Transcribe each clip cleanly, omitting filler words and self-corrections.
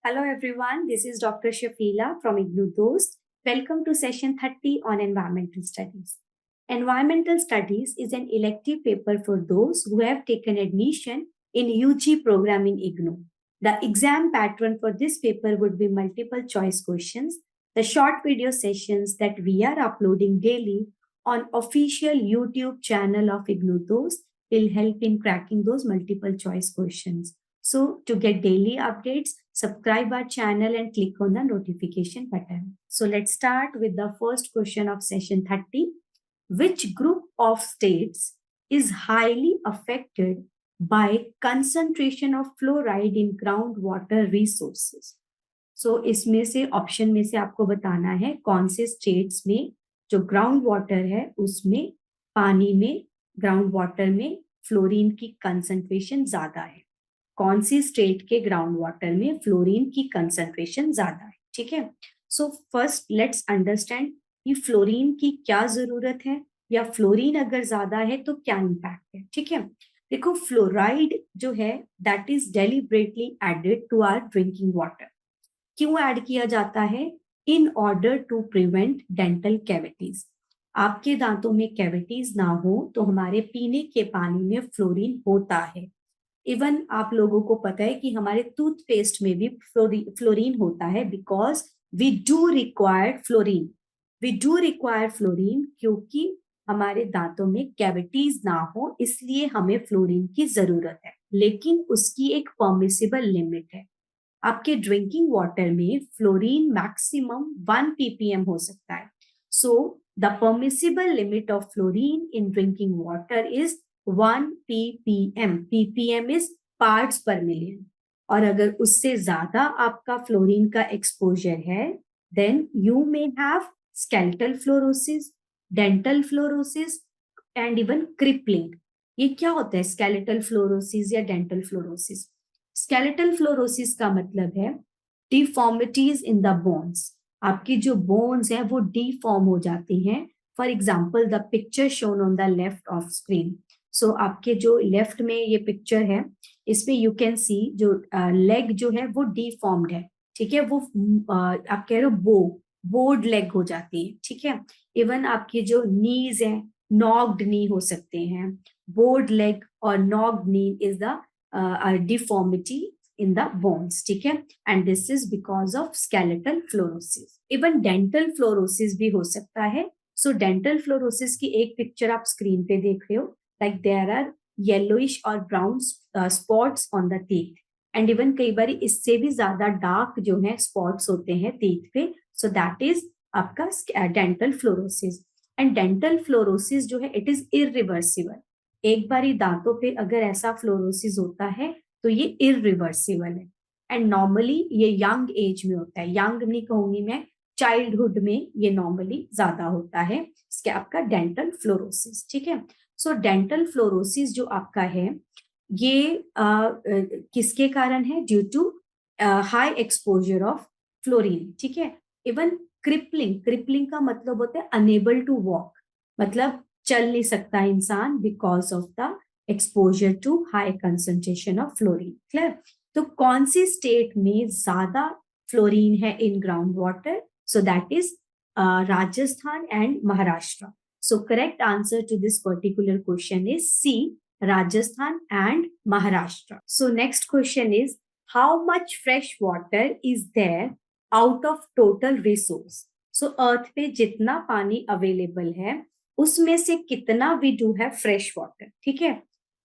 Hello everyone, this is Dr. Shafila from IGNU Dost. Welcome to session 30 on Environmental Studies. Environmental Studies is an elective paper for those who have taken admission in UG program in IGNU. The exam pattern for this paper would be multiple choice questions. The short video sessions that we are uploading daily on official YouTube channel of IGNU Dost will help in cracking those multiple choice questions. So to get daily updates, subscribe our channel and click on the notification button. So let's start with the first question of session 30. Which group of states is highly affected by concentration of fluoride in groundwater resources? So इसमें से option में से आपको बताना है कौन से states में जो ग्राउंड वाटर है उसमें पानी में ग्राउंड वाटर में फ्लोरीन की कंसंट्रेशन ज्यादा है. कौन सी स्टेट के ग्राउंड वाटर में फ्लोरीन की कंसंट्रेशन ज्यादा है. ठीक है. सो फर्स्ट लेट्स अंडरस्टैंड कि फ्लोरीन की क्या जरूरत है या फ्लोरीन अगर ज्यादा है तो क्या इम्पैक्ट है. ठीक है. देखो फ्लोराइड जो है that is deliberately added to our drinking water. क्यों ऐड किया जाता है? In order to prevent dental cavities. आपके दांतों में कैविटीज ना हो तो हमारे पीने के पानी में फ्लोरीन होता है. इवन आप लोगों को पता है कि हमारे टूथपेस्ट में भी फ्लोरीन होता है because we do require fluorine. We do require fluorine क्योंकि हमारे दांतों में कैविटीज ना हो इसलिए हमें फ्लोरीन की जरूरत है. लेकिन उसकी एक परमिसिबल लिमिट है. आपके ड्रिंकिंग वाटर में फ्लोरीन मैक्सिमम 1 ppm हो सकता है. So the permissible limit of fluorine in drinking water is 1 ppm. ppm is parts per million. और अगर उससे ज्यादा आपका फ्लोरीन का एक्सपोजर है then you may have skeletal fluorosis, dental fluorosis and even crippling. ये क्या होता है skeletal fluorosis या dental fluorosis? skeletal fluorosis का मतलब है deformities in the bones. आपकी जो bones है वो deform हो जाती हैं. For example, the picture shown on the left of screen. So आपके जो लेफ्ट में ये पिक्चर है इसमें यू कैन सी जो लेग जो है वो डिफॉर्म्ड है. ठीक है. वो आप कह रहे हो बोर्ड लेग हो जाती है. ठीक है. इवन आपकी जो नीज है नॉक्ड नी हो सकते हैं. बोर्ड लेग और knocked knee is the deformity in the bones. ठीक है. and this is because of skeletal fluorosis. even dental fluorosis भी हो सकता है. so dental fluorosis की एक पिक्चर आप स्क्रीन पे देख रहे हो. like there are yellowish or brown spots on the teeth. and even कई बार इससे भी ज्यादा डार्क जो है स्पॉट्स होते हैं teeth पे. so that is आपका dental fluorosis. and dental fluorosis जो है it is irreversible. एक बारी दांतों पे अगर ऐसा फ्लोरोसिस होता है तो ये इरिवर्सिबल है. एंड नॉर्मली ये यंग एज में होता है. यंग नहीं कहूंगी मैं, चाइल्डहुड में ये नॉर्मली ज्यादा होता है आपका डेंटल फ्लोरोसिस. ठीक है. सो डेंटल फ्लोरोसिस जो आपका है ये किसके कारण है? Due to high exposure of fluorine. ठीक है. इवन क्रिपलिंग का मतलब होता है अनेबल टू वॉक. मतलब चल नहीं सकता इंसान because of the exposure to high concentration of fluorine. Clear. तो कौन सी स्टेट में ज्यादा फ्लोरीन है in ground water? So that is Rajasthan and Maharashtra. So correct answer to this particular question is C, Rajasthan and Maharashtra. So next question is how much fresh water is there out of total resource. सो earth पे जितना पानी available है उसमें से कितना we do है fresh water. ठीक है.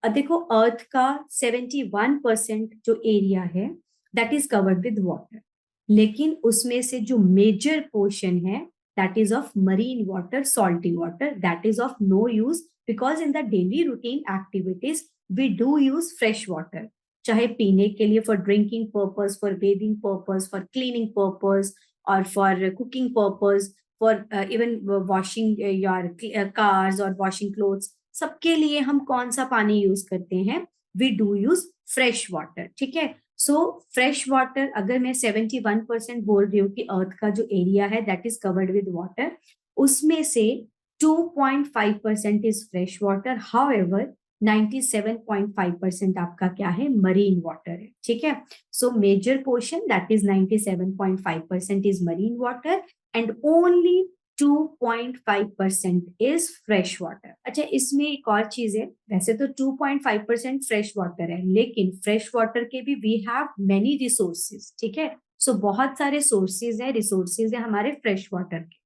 देखो अर्थ का 71% जो एरिया है that is covered with water. लेकिन उसमें से जो मेजर पोर्शन है that is of marine water, salty water. That is of no use because in the daily routine activities we do use fresh water. चाहे पीने के लिए, for drinking purpose, for bathing purpose, for cleaning purpose और for cooking purpose, for even washing your cars और washing clothes. सबके लिए हम कौन सा पानी यूज करते हैं? We do use fresh water. ठीक है. सो फ्रेश वाटर अगर मैं 71% बोल रही हूँ कि अर्थ का जो एरिया है that is covered with water, उसमें से 2.5% इज फ्रेश वाटर. हाउएवर 97.5% आपका क्या है, मरीन वाटर है, ठीक है। So major portion that is 97.5% is marine water and only 2.5% is fresh water. अच्छा, इसमें एक और चीज है, वैसे तो 2.5% फ्रेश वाटर है, लेकिन फ्रेश वाटर के भी वी हैव मेनी रिसोर्सेज, ठीक है। सो बहुत सारे सोर्सेज है, रिसोर्सेज है हमारे फ्रेश वाटर के।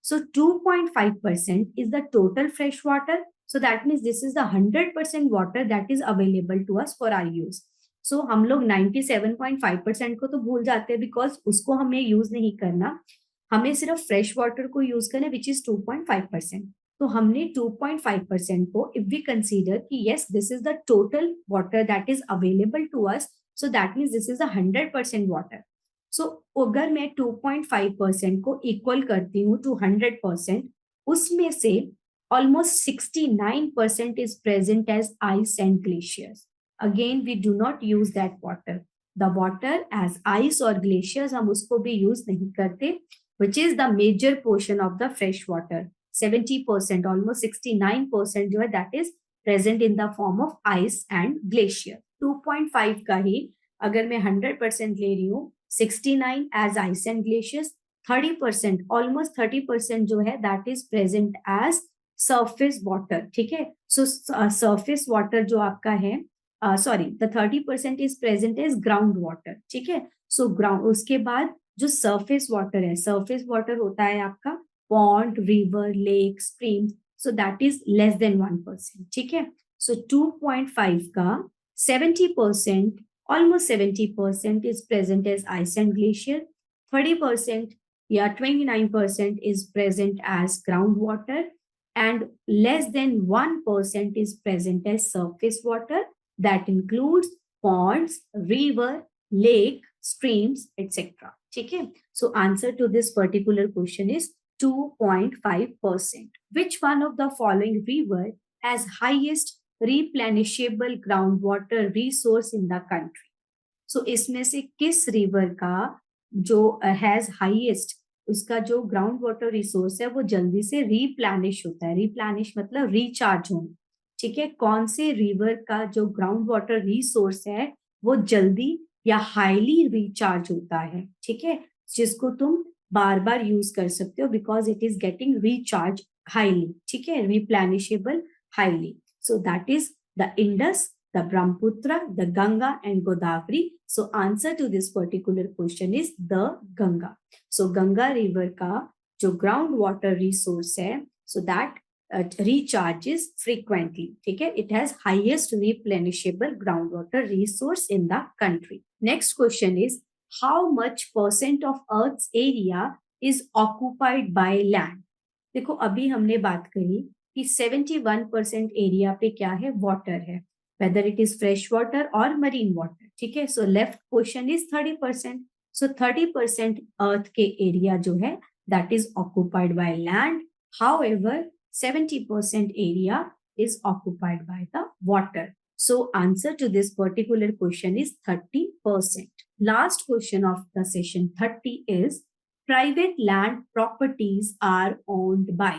So 2.5% is the total fresh water. So that means this is the 100% water that is available to us for our use. So हम लोग 97.5% को तो भूल जाते हैं बिकॉज उसको हमें यूज नहीं करना, हमें सिर्फ फ्रेश वाटर को यूज करना विच इज 2.5%। तो हमने 2.5% को इफ वी कंसीडर कि yes this is the total water that is available to us, so that means this is the 100% water. So अगर मैं 2.5% को इक्वल करती हूँ टू 100%, उसमें से almost 69% is present as ice and glaciers. Again we do not use that water, the water as ice और glaciers हम उसको भी यूज नहीं करते, which is the major portion of the fresh water. 70%, almost 69% जो है that is present in the form of ice and glacier. 2.5 का ही अगर मैं 100% ले रही हूँ, 69 as ice and glaciers, 30%, almost 30% जो है that is present as surface water, ठीक है। So surface water जो आपका है, sorry, the 30% is present as ground water, ठीक है। So ground, उसके बाद जो सरफेस वाटर है, सरफेस वाटर होता है आपका pond, river, lake, stream, so that is less than 1%, ठीक है। सो 2.5 का 70%, almost 70% is present as ice and glacier, 30% या 29% is present as ground water and less than 1% is present as surface water that includes ponds, river, lake, streams, etc. ठीक है। So answer to this particular question is 2.5%. Which one of the following river has highest replenishable groundwater resource in the country? So इसमें से किस river का जो has highest, उसका जो ground water resource है वो जल्दी से रिप्लेनिश होता है, रिप्लेनिश मतलब रिचार्ज होना, ठीक है। कौन से रिवर का जो ग्राउंड वाटर रिसोर्स है वो जल्दी या हाईली रिचार्ज होता है, ठीक है, जिसको तुम बार बार यूज कर सकते हो because it is getting recharge highly, ठीक है, replenishable highly. So that is the Indus, the Brahmaputra, the Ganga and Godavari. So answer to this particular question is the Ganga. So Ganga river का जो ग्राउंड वाटर रिसोर्स है, सो दैट recharges frequently, ठीक है, it has highest replenishable groundwater resource in the country. Next question is how much % of Earth's area is occupied by land? देखो अभी हमने बात करी कि 71% एरिया पे क्या है, वाटर है, whether it is fresh water or marine water, ठीक है। so left portion is 30%, so 30% अर्थ के एरिया जो है that is occupied by land, however 70% area is occupied by the water. So answer to this particular question is 30%. Last question of the session 30 is private land properties are owned by.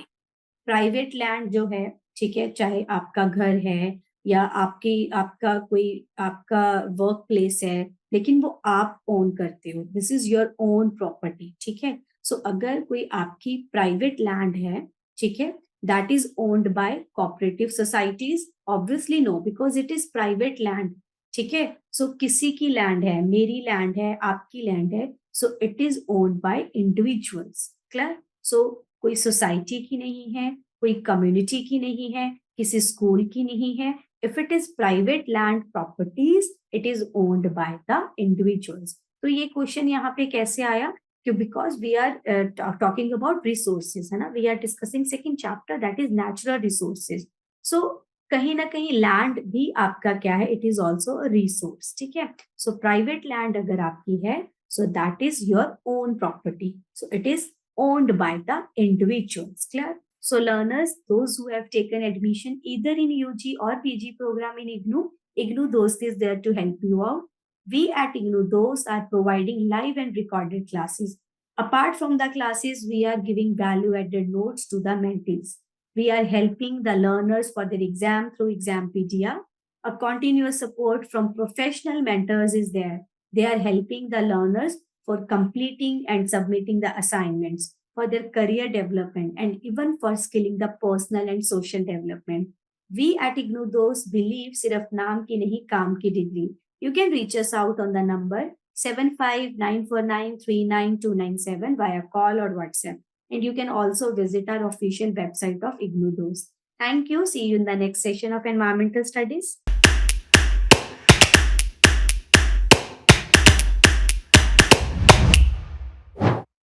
Private land जो है, ठीक है, चाहे आपका घर है या आपका कोई आपका वर्क प्लेस है, लेकिन वो आप ओन करते हो, this is your own property, ठीक है। सो अगर कोई आपकी प्राइवेट लैंड है, ठीक है, that is owned by cooperative societies, obviously no because it is private land, ठीक है। so किसी की लैंड है, मेरी लैंड है, आपकी लैंड है, so it is owned by individuals, clear? so कोई सोसाइटी की नहीं है, कोई कम्युनिटी की नहीं है, किसी स्कूल की नहीं है। if it is private land properties it is owned by the individuals। तो ये क्वेश्चन यहाँ पे कैसे आया, because we are talking about resources, है ना, we are discussing second chapter that is natural resources। so कहीं ना कहीं लैंड भी आपका क्या है, it is also a resource, ठीक है। so private land अगर आपकी है, so that is your own property, so it is owned by the individuals, clear? so learners, those who have taken admission either in UG or PG program in IGNOU Dost is there to help you out. We at IGNOU Dost are providing live and recorded classes. Apart from the classes, we are giving value-added notes to the mentees. We are helping the learners for their exam through Exampedia. A continuous support from professional mentors is there. They are helping the learners for completing and submitting the assignments, for their career development, and even for skilling the personal and social development. We at IGNOU believe सिर्फ नाम की नहीं काम की degree. You can reach us out on the number 7594939297 via call or WhatsApp. And you can also visit our official website of IGNOU. Thank you. See you in the next session of Environmental Studies.